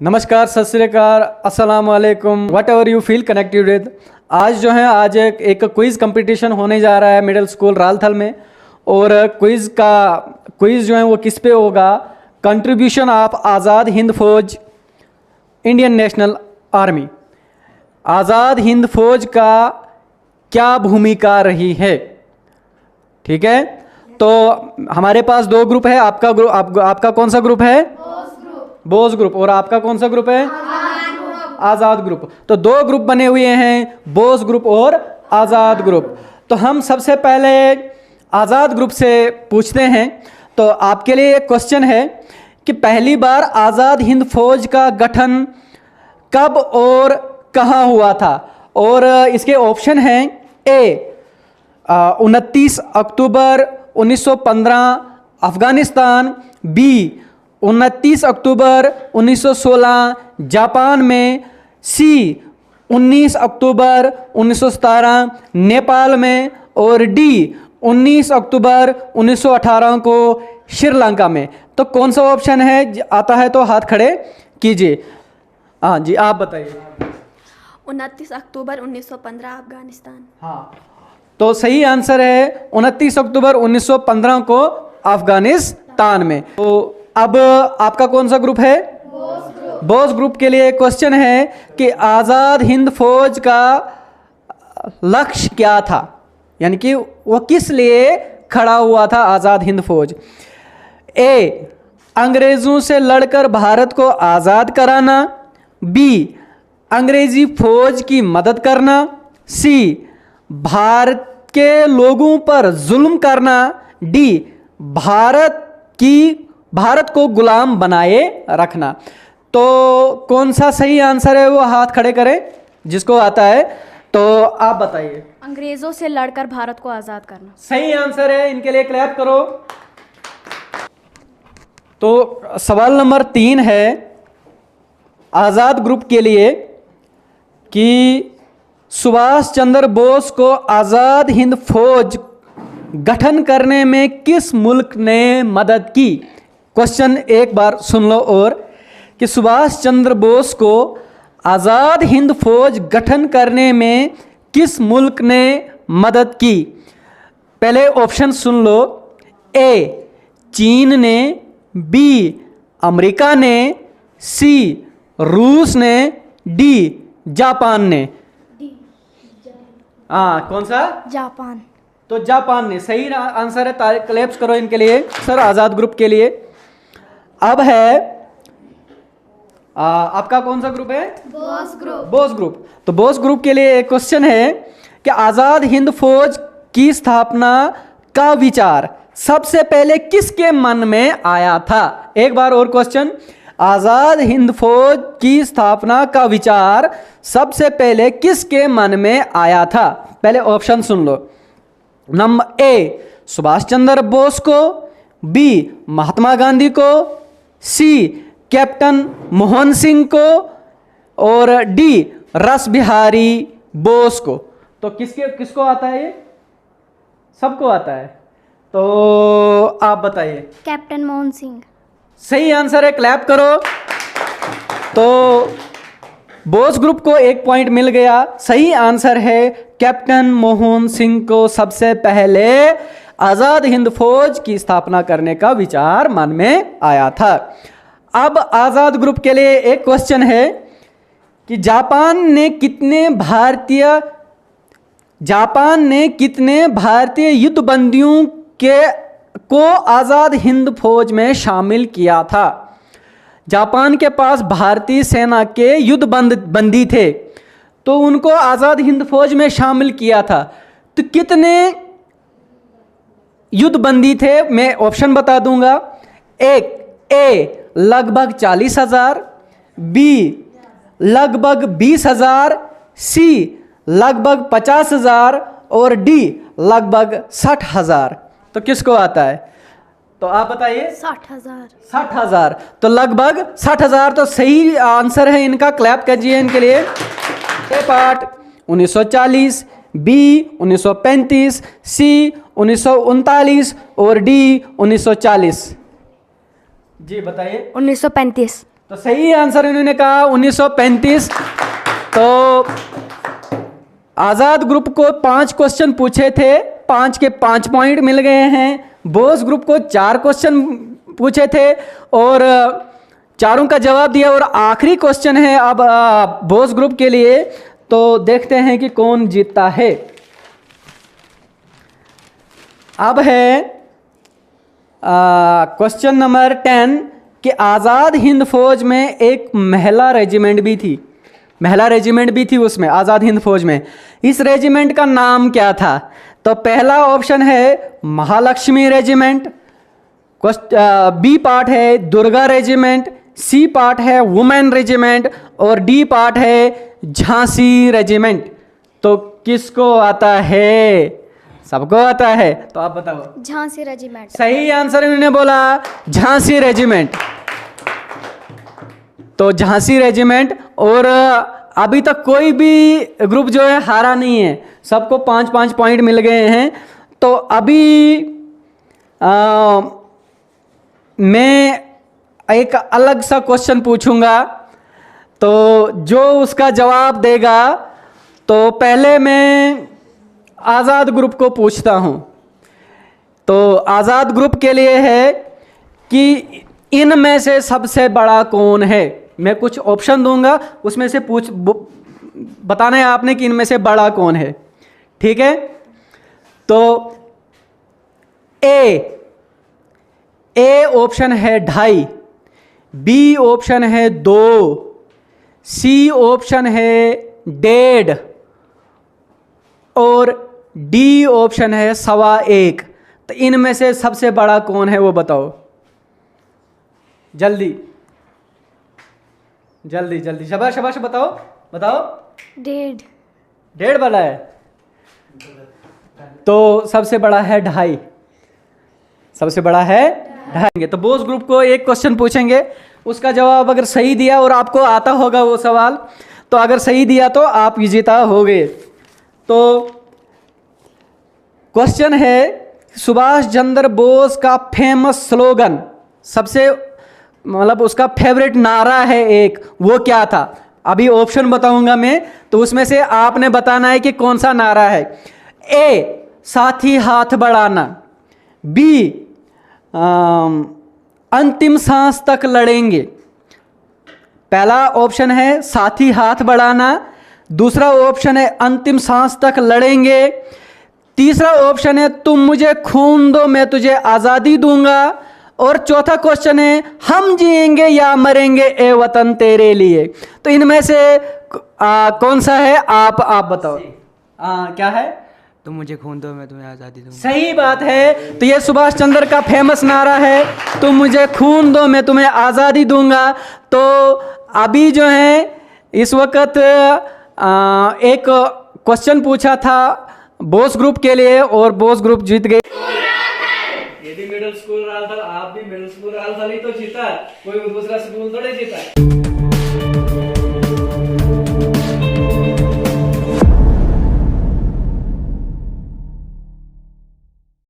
नमस्कार, सत श्री अकाल, अस्सलाम वालेकुम, what ever you feel connected with. आज एक क्विज़ कंपटीशन होने जा रहा है मिडिल स्कूल रालथल में। और क्विज़ जो है वो किस पे होगा? कंट्रीब्यूशन ऑफ आज़ाद हिंद फौज Indian national army. Azad Hind फौज का क्या भूमिका रही है? ठीक है, तो हमारे पास दो ग्रुप है। आपका कौन सा ग्रुप है? बोस ग्रुप। और आपका कौन सा ग्रुप है? आज़ाद ग्रुप। तो दो ग्रुप बने हुए हैं, बोस ग्रुप और आज़ाद ग्रुप। तो हम सबसे पहले आज़ाद ग्रुप से पूछते हैं। तो आपके लिए एक क्वेश्चन है कि पहली बार आज़ाद हिंद फौज का गठन कब और कहाँ हुआ था? और इसके ऑप्शन हैं: ए 29 अक्टूबर 1915 अफ़गानिस्तान, बी 29 अक्टूबर 1916 जापान में, सी 19 अक्टूबर 1917 नेपाल में, और डी 19 अक्टूबर 1918 को श्रीलंका में। तो कौन सा ऑप्शन है आता है तो हाथ खड़े कीजिए। हाँ जी, आप बताइए। 29 अक्टूबर 1915 अफगानिस्तान। हाँ, तो सही आंसर है 29 अक्टूबर 1915 को अफगानिस्तान में। तो अब आपका कौन सा ग्रुप है? बोस ग्रुप के लिए क्वेश्चन है कि आज़ाद हिंद फौज का लक्ष्य क्या था, यानी कि वो किस लिए खड़ा हुआ था आज़ाद हिंद फौज? ए अंग्रेज़ों से लड़कर भारत को आज़ाद कराना, बी अंग्रेज़ी फौज की मदद करना, सी भारत के लोगों पर जुल्म करना, डी भारत को गुलाम बनाए रखना। तो कौन सा सही आंसर है वो हाथ खड़े करें जिसको आता है। तो आप बताइए। अंग्रेजों से लड़कर भारत को आज़ाद करना सही आंसर है, इनके लिए क्लैप करो। तो सवाल नंबर 3 है आज़ाद ग्रुप के लिए कि सुभाष चंद्र बोस को आज़ाद हिंद फौज गठन करने में किस मुल्क ने मदद की? क्वेश्चन एक बार सुन लो। और कि सुभाष चंद्र बोस को आज़ाद हिंद फौज गठन करने में किस मुल्क ने मदद की? पहले ऑप्शन सुन लो। ए चीन ने, बी अमेरिका ने, सी रूस ने, डी जापान ने। हाँ, कौन सा? जापान। तो जापान ने सही आंसर है। क्लैप्स करो इनके लिए सर, आज़ाद ग्रुप के लिए। अब है आपका कौन सा ग्रुप है? बोस ग्रुप। बोस ग्रुप। तो बोस ग्रुप के लिए एक क्वेश्चन है कि आज़ाद हिंद फौज की स्थापना का विचार सबसे पहले किसके मन में आया था? एक बार और क्वेश्चन, आज़ाद हिंद फौज की स्थापना का विचार सबसे पहले किसके मन में आया था? पहले ऑप्शन सुन लो। नंबर ए सुभाष चंद्र बोस को, बी महात्मा गांधी को, सी कैप्टन मोहन सिंह को, और डी रास बिहारी बोस को। तो किसको आता है ये? सबको आता है। तो आप बताइए। कैप्टन मोहन सिंह। सही आंसर है, क्लैप करो। तो बोस ग्रुप को एक पॉइंट मिल गया। सही आंसर है कैप्टन मोहन सिंह को सबसे पहले आज़ाद हिंद फौज की स्थापना करने का विचार मन में आया था। अब आज़ाद ग्रुप के लिए एक क्वेश्चन है कि जापान ने कितने भारतीय युद्धबंदियों को आज़ाद हिंद फौज में शामिल किया था? जापान के पास भारतीय सेना के युद्ध बंदी थे, तो उनको आज़ाद हिंद फौज में शामिल किया था। तो कितने युद्ध बंदी थे? मैं ऑप्शन बता दूंगा। एक ए लगभग 40,000, बी लगभग 20,000, सी लगभग 50,000, और डी लगभग 60,000। तो किसको आता है? तो आप बताइए। 60,000। 60,000। तो लगभग 60,000 तो सही आंसर है इनका। क्लैप कीजिए इनके लिए। ए पार्ट 1940, बी 1935, सी 1939, और डी 1940। जी बताइए। 1935। तो सही आंसर इन्होंने कहा 1935। तो आजाद ग्रुप को 5 क्वेश्चन पूछे थे, 5 के 5 पॉइंट मिल गए हैं। बोस ग्रुप को 4 क्वेश्चन पूछे थे और चारों का जवाब दिया। और आखिरी क्वेश्चन है अब बोस ग्रुप के लिए, तो देखते हैं कि कौन जीतता है। अब है क्वेश्चन नंबर 10 कि आज़ाद हिंद फौज में एक महिला रेजिमेंट भी थी, महिला रेजिमेंट भी थी उसमें, आज़ाद हिंद फौज में। इस रेजिमेंट का नाम क्या था? तो पहला ऑप्शन है महालक्ष्मी रेजिमेंट, बी पार्ट है दुर्गा रेजिमेंट, सी पार्ट है वुमेन रेजिमेंट और डी पार्ट है झांसी रेजिमेंट। तो किसको आता है? सबको आता है, तो आप बताओ। झांसी रेजिमेंट। सही आंसर इन्होंने बोला झांसी रेजिमेंट। तो झांसी रेजिमेंट। और अभी तक कोई भी ग्रुप जो है हारा नहीं है, सबको 5-5 पॉइंट मिल गए हैं। तो अभी मैं एक अलग सा क्वेश्चन पूछूंगा, तो जो उसका जवाब देगा, तो पहले मैं आज़ाद ग्रुप को पूछता हूं। तो आज़ाद ग्रुप के लिए है कि इनमें से सबसे बड़ा कौन है। मैं कुछ ऑप्शन दूंगा, उसमें से बताना है आपने कि इनमें से बड़ा कौन है, ठीक है? तो ए ऑप्शन है 2.5, बी ऑप्शन है 2, सी ऑप्शन है 1.5 और डी ऑप्शन है 1.25। तो इनमें से सबसे बड़ा कौन है वो बताओ, जल्दी जल्दी जल्दी, शाबाश शाबाश, बताओ बताओ। 1.5 वाला है, तो सबसे बड़ा है 2.5, सबसे बड़ा है 2.5। तो बोस ग्रुप को एक क्वेश्चन पूछेंगे, उसका जवाब अगर सही दिया और आपको आता होगा वो सवाल, तो अगर सही दिया तो आप विजेता हो गए। तो क्वेश्चन है सुभाष चंद्र बोस का फेमस स्लोगन, सबसे मतलब उसका फेवरेट नारा है एक, वो क्या था? अभी ऑप्शन बताऊंगा मैं, तो उसमें से आपने बताना है कि कौन सा नारा है। ए साथी हाथ बढ़ाना, बी अंतिम सांस तक लड़ेंगे। पहला ऑप्शन है साथी हाथ बढ़ाना, दूसरा ऑप्शन है अंतिम सांस तक लड़ेंगे, तीसरा ऑप्शन है तुम मुझे खून दो मैं तुझे आज़ादी दूंगा, और चौथा क्वेश्चन है हम जिएंगे या मरेंगे ए वतन तेरे लिए। तो इनमें से कौन सा है? आप बताओ। क्या है? तुम मुझे खून दो मैं तुम्हें आज़ादी दूंगा। सही बात है। तो ये सुभाष चंद्र का फेमस नारा है, तुम मुझे खून दो मैं तुम्हें आज़ादी दूंगा। तो अभी जो है इस वक्त एक क्वेश्चन पूछा था बोस ग्रुप के लिए और बोस ग्रुप जीत गए। यदि मिडिल स्कूल रालथल, आप भी मिडिल स्कूल रालथल ही तो जीता, कोई दूसरा स्कूल थोड़े जीता।